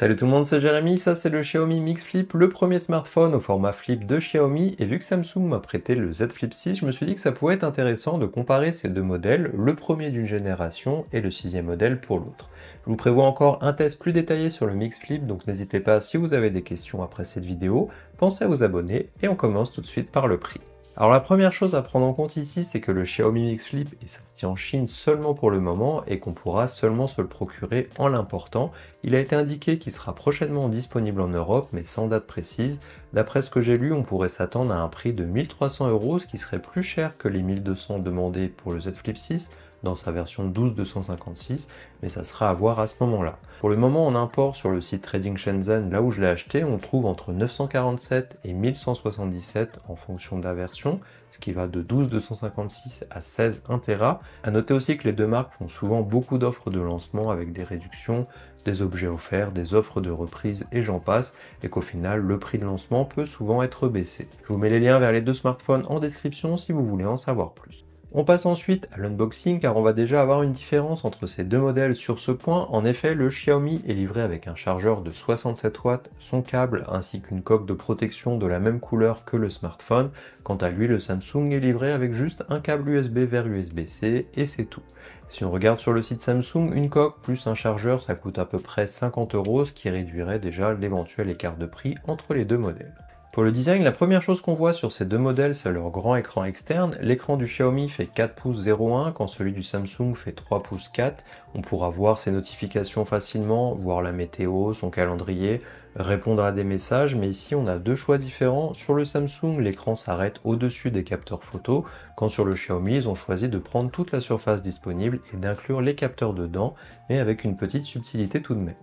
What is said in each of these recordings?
Salut tout le monde, c'est Jérémy, ça c'est le Xiaomi Mix Flip, le premier smartphone au format flip de Xiaomi, et vu que Samsung m'a prêté le Z Flip 6, je me suis dit que ça pouvait être intéressant de comparer ces deux modèles, le premier d'une génération et le sixième modèle pour l'autre. Je vous prévois encore un test plus détaillé sur le Mix Flip, donc n'hésitez pas si vous avez des questions après cette vidéo, pensez à vous abonner et on commence tout de suite par le prix. Alors la première chose à prendre en compte ici, c'est que le Xiaomi Mix Flip est sorti en Chine seulement pour le moment et qu'on pourra seulement se le procurer en l'important. Il a été indiqué qu'il sera prochainement disponible en Europe, mais sans date précise. D'après ce que j'ai lu, on pourrait s'attendre à un prix de 1300 €, ce qui serait plus cher que les 1200 demandés pour le Z Flip 6 dans sa version 12-256, mais ça sera à voir à ce moment-là. Pour le moment, en import sur le site Trading Shenzhen, là où je l'ai acheté, on trouve entre 947 et 1177 en fonction de la version, ce qui va de 12-256 à 16 1 Tera. A noter aussi que les deux marques font souvent beaucoup d'offres de lancement avec des réductions, des objets offerts, des offres de reprise et j'en passe, et qu'au final, le prix de lancement peut souvent être baissé. Je vous mets les liens vers les deux smartphones en description si vous voulez en savoir plus. On passe ensuite à l'unboxing car on va déjà avoir une différence entre ces deux modèles sur ce point. En effet, le Xiaomi est livré avec un chargeur de 67 watts, son câble ainsi qu'une coque de protection de la même couleur que le smartphone. Quant à lui, le Samsung est livré avec juste un câble USB vers USB-C et c'est tout. Si on regarde sur le site Samsung, une coque plus un chargeur, ça coûte à peu près 50 €, ce qui réduirait déjà l'éventuel écart de prix entre les deux modèles. Pour le design, la première chose qu'on voit sur ces deux modèles, c'est leur grand écran externe. L'écran du Xiaomi fait 4 pouces 0,1 quand celui du Samsung fait 3 pouces 4. On pourra voir ses notifications facilement, voir la météo, son calendrier, répondre à des messages, mais ici on a deux choix différents. Sur le Samsung, l'écran s'arrête au-dessus des capteurs photo, quand sur le Xiaomi, ils ont choisi de prendre toute la surface disponible et d'inclure les capteurs dedans, mais avec une petite subtilité tout de même.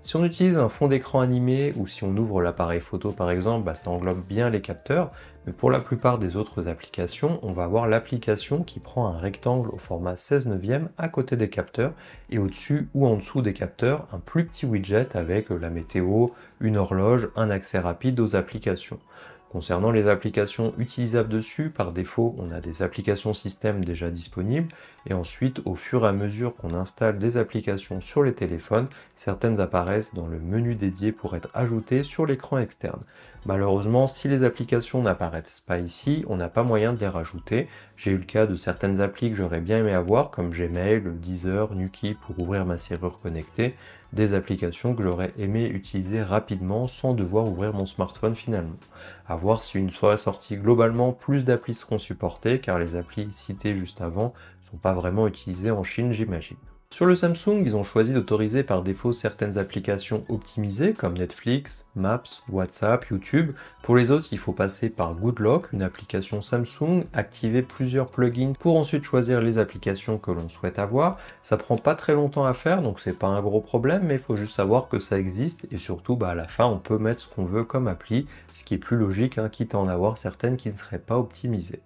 Si on utilise un fond d'écran animé ou si on ouvre l'appareil photo par exemple, ça englobe bien les capteurs, mais pour la plupart des autres applications, on va avoir l'application qui prend un rectangle au format 16/9 à côté des capteurs et au-dessus ou en dessous des capteurs, un plus petit widget avec la météo, une horloge, un accès rapide aux applications. Concernant les applications utilisables dessus, par défaut, on a des applications système déjà disponibles et ensuite, au fur et à mesure qu'on installe des applications sur les téléphones, certaines apparaissent dans le menu dédié pour être ajoutées sur l'écran externe. Malheureusement, si les applications n'apparaissent pas ici, on n'a pas moyen de les rajouter. J'ai eu le cas de certaines applis que j'aurais bien aimé avoir, comme Gmail, Deezer, Nuki pour ouvrir ma serrure connectée, des applications que j'aurais aimé utiliser rapidement sans devoir ouvrir mon smartphone finalement. À voir si une fois sortie globalement, plus d'applis seront supportées, car les applis citées juste avant ne sont pas vraiment utilisées en Chine, j'imagine. Sur le Samsung, ils ont choisi d'autoriser par défaut certaines applications optimisées comme Netflix, Maps, WhatsApp, YouTube. Pour les autres, il faut passer par GoodLock, une application Samsung, activer plusieurs plugins pour ensuite choisir les applications que l'on souhaite avoir. Ça prend pas très longtemps à faire, donc c'est pas un gros problème, mais il faut juste savoir que ça existe et surtout à la fin on peut mettre ce qu'on veut comme appli, ce qui est plus logique, quitte à en avoir certaines qui ne seraient pas optimisées.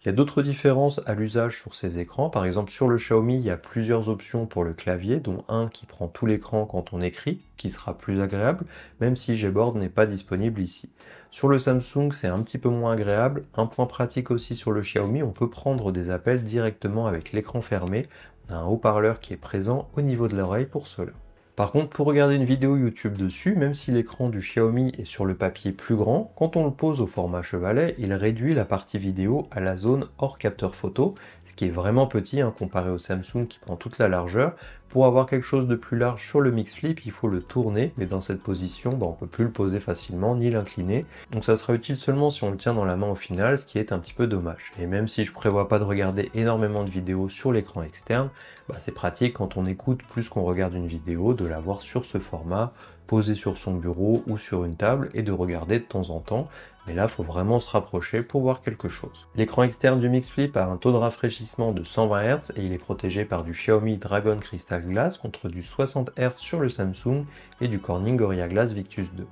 Il y a d'autres différences à l'usage sur ces écrans. Par exemple, sur le Xiaomi, il y a plusieurs options pour le clavier, dont un qui prend tout l'écran quand on écrit, qui sera plus agréable, même si Gboard n'est pas disponible ici. Sur le Samsung, c'est un petit peu moins agréable. Un point pratique aussi sur le Xiaomi, on peut prendre des appels directement avec l'écran fermé. On a un haut-parleur qui est présent au niveau de l'oreille pour cela. Par contre, pour regarder une vidéo YouTube dessus, même si l'écran du Xiaomi est sur le papier plus grand, quand on le pose au format chevalet, il réduit la partie vidéo à la zone hors capteur photo, ce qui est vraiment petit comparé au Samsung qui prend toute la largeur. Pour avoir quelque chose de plus large sur le Mix Flip, il faut le tourner, mais dans cette position, on ne peut plus le poser facilement ni l'incliner. Donc ça sera utile seulement si on le tient dans la main au final, ce qui est un petit peu dommage. Et même si je prévois pas de regarder énormément de vidéos sur l'écran externe, c'est pratique quand on écoute plus qu'on regarde une vidéo, de l'avoir sur ce format, posé sur son bureau ou sur une table et de regarder de temps en temps. Mais là, il faut vraiment se rapprocher pour voir quelque chose. L'écran externe du Mix Flip a un taux de rafraîchissement de 120 Hz et il est protégé par du Xiaomi Dragon Crystal Glass contre du 60 Hz sur le Samsung et du Corning Gorilla Glass Victus 2.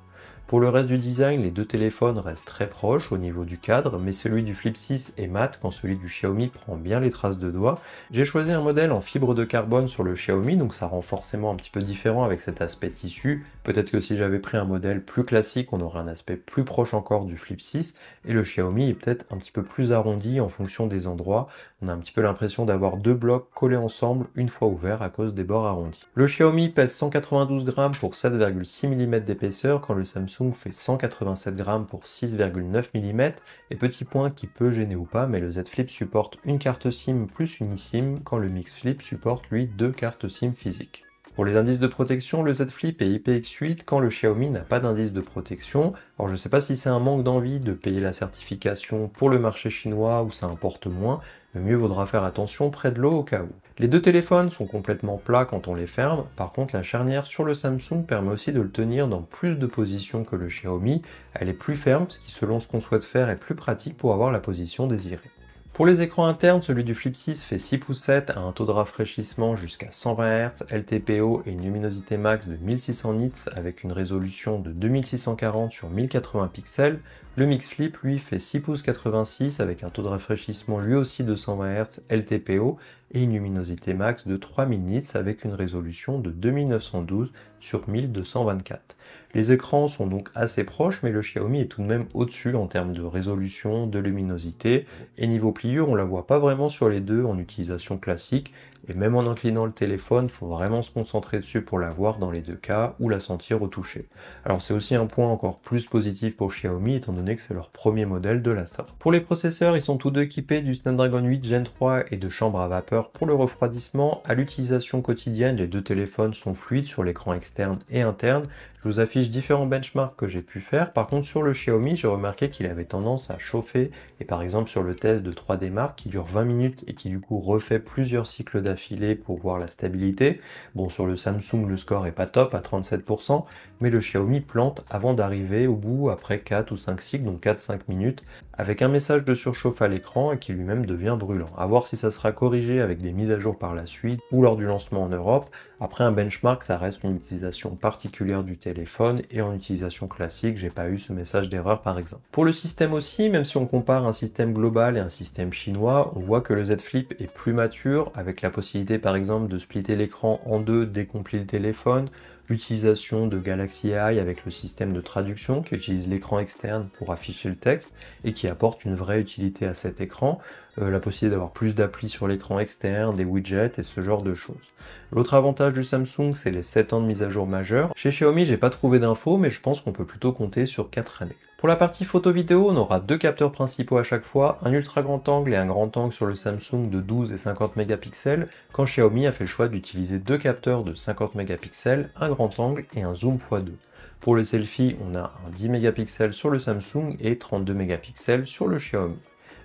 Pour le reste du design, les deux téléphones restent très proches au niveau du cadre, mais celui du Flip 6 est mat quand celui du Xiaomi prend bien les traces de doigts. J'ai choisi un modèle en fibre de carbone sur le Xiaomi, donc ça rend forcément un petit peu différent avec cet aspect tissu. Peut-être que si j'avais pris un modèle plus classique, on aurait un aspect plus proche encore du Flip 6, et le Xiaomi est peut-être un petit peu plus arrondi en fonction des endroits. On a un petit peu l'impression d'avoir deux blocs collés ensemble une fois ouverts à cause des bords arrondis. Le Xiaomi pèse 192 grammes pour 7,6 mm d'épaisseur, quand le Samsung fait 187 grammes pour 6,9 mm. Et petit point qui peut gêner ou pas, mais le Z Flip supporte une carte SIM plus une eSIM, quand le Mix Flip supporte lui deux cartes SIM physiques. Pour les indices de protection, le Z Flip est IPX8 quand le Xiaomi n'a pas d'indice de protection. Alors je ne sais pas si c'est un manque d'envie de payer la certification pour le marché chinois ou ça importe moins, mais mieux vaudra faire attention près de l'eau au cas où. Les deux téléphones sont complètement plats quand on les ferme, par contre la charnière sur le Samsung permet aussi de le tenir dans plus de positions que le Xiaomi. Elle est plus ferme, ce qui selon ce qu'on souhaite faire est plus pratique pour avoir la position désirée. Pour les écrans internes, celui du Flip 6 fait 6 pouces 7 à un taux de rafraîchissement jusqu'à 120 Hz, LTPO et une luminosité max de 1600 nits avec une résolution de 2640 sur 1080 pixels. Le Mix Flip, lui, fait 6 pouces 86 avec un taux de rafraîchissement lui aussi de 120 Hz, LTPO et une luminosité max de 3000 nits avec une résolution de 2912 sur 1224. Les écrans sont donc assez proches, mais le Xiaomi est tout de même au-dessus en termes de résolution, de luminosité, et niveau pliure, on la voit pas vraiment sur les deux en utilisation classique, et même en inclinant le téléphone, il faut vraiment se concentrer dessus pour la voir dans les deux cas, ou la sentir au toucher. Alors c'est aussi un point encore plus positif pour Xiaomi, étant donné que c'est leur premier modèle de la sorte. Pour les processeurs, ils sont tous deux équipés du Snapdragon 8 Gen 3 et de chambre à vapeur pour le refroidissement. À l'utilisation quotidienne, les deux téléphones sont fluides sur l'écran externe et interne. Je vous affiche différents benchmarks que j'ai pu faire. Par contre, sur le Xiaomi, j'ai remarqué qu'il avait tendance à chauffer. Et par exemple, sur le test de 3D Mark, qui dure 20 minutes et qui du coup refait plusieurs cycles d'affilée pour voir la stabilité. Bon, sur le Samsung, le score est pas top à 37%, mais le Xiaomi plante avant d'arriver au bout après 4 ou 5 cycles, donc 4-5 minutes, avec un message de surchauffe à l'écran et qui lui-même devient brûlant. À voir si ça sera corrigé avec des mises à jour par la suite ou lors du lancement en Europe. Après un benchmark, ça reste une utilisation particulière du téléphone et en utilisation classique, j'ai pas eu ce message d'erreur par exemple. Pour le système aussi, même si on compare un système global et un système chinois, on voit que le Z Flip est plus mature avec la possibilité par exemple de splitter l'écran en deux dès qu'on plie le téléphone, l'utilisation de Galaxy AI avec le système de traduction qui utilise l'écran externe pour afficher le texte et qui apporte une vraie utilité à cet écran, la possibilité d'avoir plus d'applis sur l'écran externe, des widgets et ce genre de choses. L'autre avantage du Samsung, c'est les 7 ans de mise à jour majeure. Chez Xiaomi, j'ai pas trouvé d'infos, mais je pense qu'on peut plutôt compter sur 4 années. Pour la partie photo-vidéo, on aura deux capteurs principaux à chaque fois, un ultra grand angle et un grand angle sur le Samsung de 12 et 50 mégapixels, quand Xiaomi a fait le choix d'utiliser deux capteurs de 50 mégapixels, un grand angle et un zoom x2. Pour le selfie, on a un 10 mégapixels sur le Samsung et 32 mégapixels sur le Xiaomi.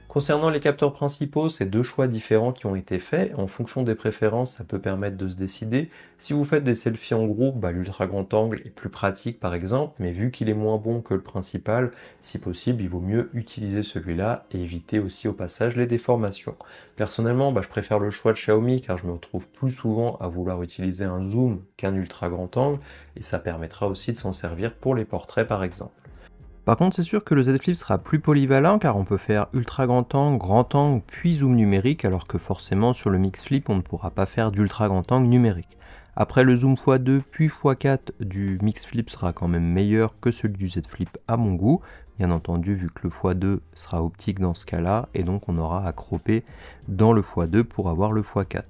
Concernant les capteurs principaux, c'est deux choix différents qui ont été faits. En fonction des préférences, ça peut permettre de se décider. Si vous faites des selfies en groupe, l'ultra grand angle est plus pratique par exemple, mais vu qu'il est moins bon que le principal, si possible, il vaut mieux utiliser celui-là et éviter aussi au passage les déformations. Personnellement, je préfère le choix de Xiaomi car je me retrouve plus souvent à vouloir utiliser un zoom qu'un ultra grand angle et ça permettra aussi de s'en servir pour les portraits par exemple. Par contre, c'est sûr que le Z Flip sera plus polyvalent car on peut faire ultra grand angle, puis zoom numérique, alors que forcément sur le Mix Flip, on ne pourra pas faire d'ultra grand angle numérique. Après, le zoom x2 puis x4 du Mix Flip sera quand même meilleur que celui du Z Flip à mon goût, bien entendu vu que le x2 sera optique dans ce cas-là, et donc on aura à cropper dans le x2 pour avoir le x4.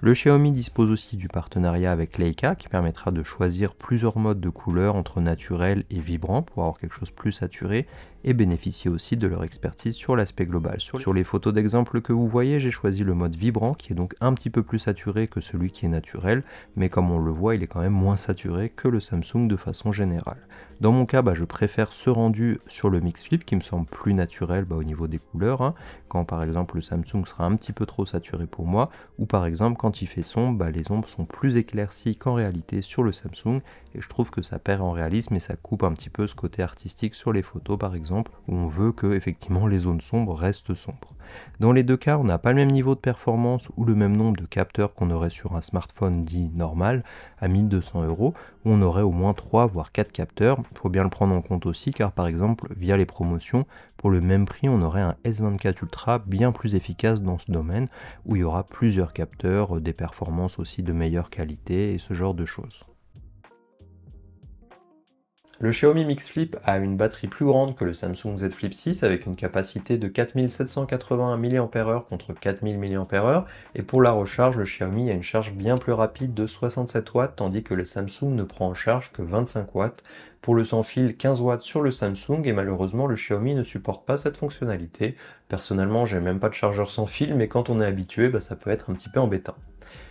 Le Xiaomi dispose aussi du partenariat avec Leica qui permettra de choisir plusieurs modes de couleurs entre naturel et vibrant pour avoir quelque chose de plus saturé et bénéficier aussi de leur expertise sur l'aspect global. Sur les photos d'exemple que vous voyez, j'ai choisi le mode vibrant qui est donc un petit peu plus saturé que celui qui est naturel, mais comme on le voit, il est quand même moins saturé que le Samsung de façon générale. Dans mon cas, je préfère ce rendu sur le Mix Flip qui me semble plus naturel au niveau des couleurs, quand par exemple le Samsung sera un petit peu trop saturé pour moi, ou par exemple quand il fait sombre, les ombres sont plus éclaircies qu'en réalité sur le Samsung, et je trouve que ça perd en réalisme et ça coupe un petit peu ce côté artistique sur les photos par exemple, où on veut que effectivement les zones sombres restent sombres. Dans les deux cas, on n'a pas le même niveau de performance ou le même nombre de capteurs qu'on aurait sur un smartphone dit normal à 1200 €, où on aurait au moins 3 voire 4 capteurs. Il faut bien le prendre en compte aussi car par exemple via les promotions, pour le même prix on aurait un S24 Ultra bien plus efficace dans ce domaine, où il y aura plusieurs capteurs, des performances aussi de meilleure qualité et ce genre de choses. Le Xiaomi Mix Flip a une batterie plus grande que le Samsung Z Flip 6 avec une capacité de 4781 mAh contre 4000 mAh, et pour la recharge, le Xiaomi a une charge bien plus rapide de 67 watts tandis que le Samsung ne prend en charge que 25 watts. Pour le sans fil, 15 watts sur le Samsung, et malheureusement le Xiaomi ne supporte pas cette fonctionnalité. Personnellement, j'ai même pas de chargeur sans fil, mais quand on est habitué, ça peut être un petit peu embêtant.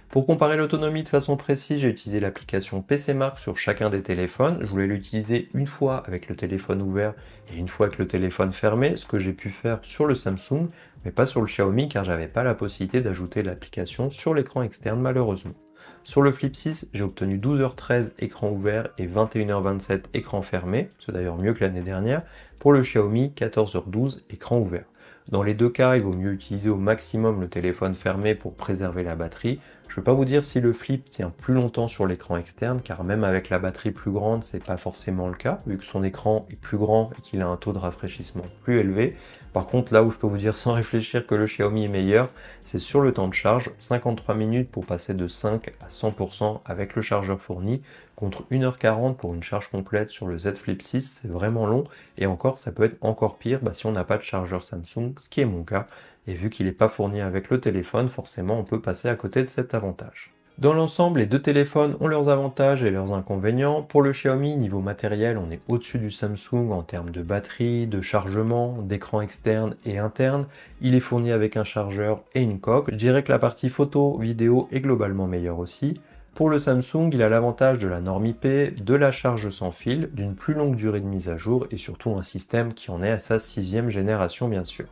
Pour comparer l'autonomie de façon précise, j'ai utilisé l'application PCMark sur chacun des téléphones. Je voulais l'utiliser une fois avec le téléphone ouvert et une fois avec le téléphone fermé, ce que j'ai pu faire sur le Samsung, mais pas sur le Xiaomi car j'avais pas la possibilité d'ajouter l'application sur l'écran externe malheureusement. Sur le Flip 6, j'ai obtenu 12h13 écran ouvert et 21h27 écran fermé, c'est d'ailleurs mieux que l'année dernière. Pour le Xiaomi, 14h12 écran ouvert. Dans les deux cas, il vaut mieux utiliser au maximum le téléphone fermé pour préserver la batterie. Je ne peux pas vous dire si le Flip tient plus longtemps sur l'écran externe, car même avec la batterie plus grande, c'est pas forcément le cas, vu que son écran est plus grand et qu'il a un taux de rafraîchissement plus élevé. Par contre, là où je peux vous dire sans réfléchir que le Xiaomi est meilleur, c'est sur le temps de charge, 53 minutes pour passer de 5 à 100% avec le chargeur fourni, contre 1h40 pour une charge complète sur le Z Flip 6, c'est vraiment long, et encore ça peut être encore pire si on n'a pas de chargeur Samsung, ce qui est mon cas, et vu qu'il n'est pas fourni avec le téléphone, forcément on peut passer à côté de cet avantage. Dans l'ensemble, les deux téléphones ont leurs avantages et leurs inconvénients. Pour le Xiaomi, niveau matériel, on est au-dessus du Samsung en termes de batterie, de chargement, d'écran externe et interne. Il est fourni avec un chargeur et une coque. Je dirais que la partie photo, vidéo est globalement meilleure aussi. Pour le Samsung, il a l'avantage de la norme IP, de la charge sans fil, d'une plus longue durée de mise à jour et surtout un système qui en est à sa 6e génération bien sûr.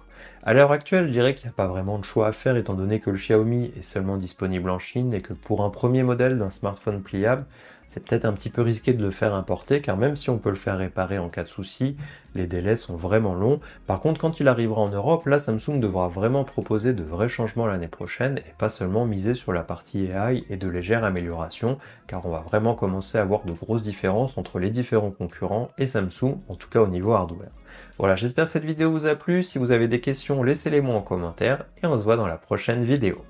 À l'heure actuelle, je dirais qu'il n'y a pas vraiment de choix à faire étant donné que le Xiaomi est seulement disponible en Chine et que pour un premier modèle d'un smartphone pliable, c'est peut-être un petit peu risqué de le faire importer car même si on peut le faire réparer en cas de souci, les délais sont vraiment longs. Par contre, quand il arrivera en Europe, là Samsung devra vraiment proposer de vrais changements l'année prochaine et pas seulement miser sur la partie AI et de légères améliorations car on va vraiment commencer à avoir de grosses différences entre les différents concurrents et Samsung, en tout cas au niveau hardware. Voilà, j'espère que cette vidéo vous a plu. Si vous avez des questions, laissez-les moi en commentaire et on se voit dans la prochaine vidéo.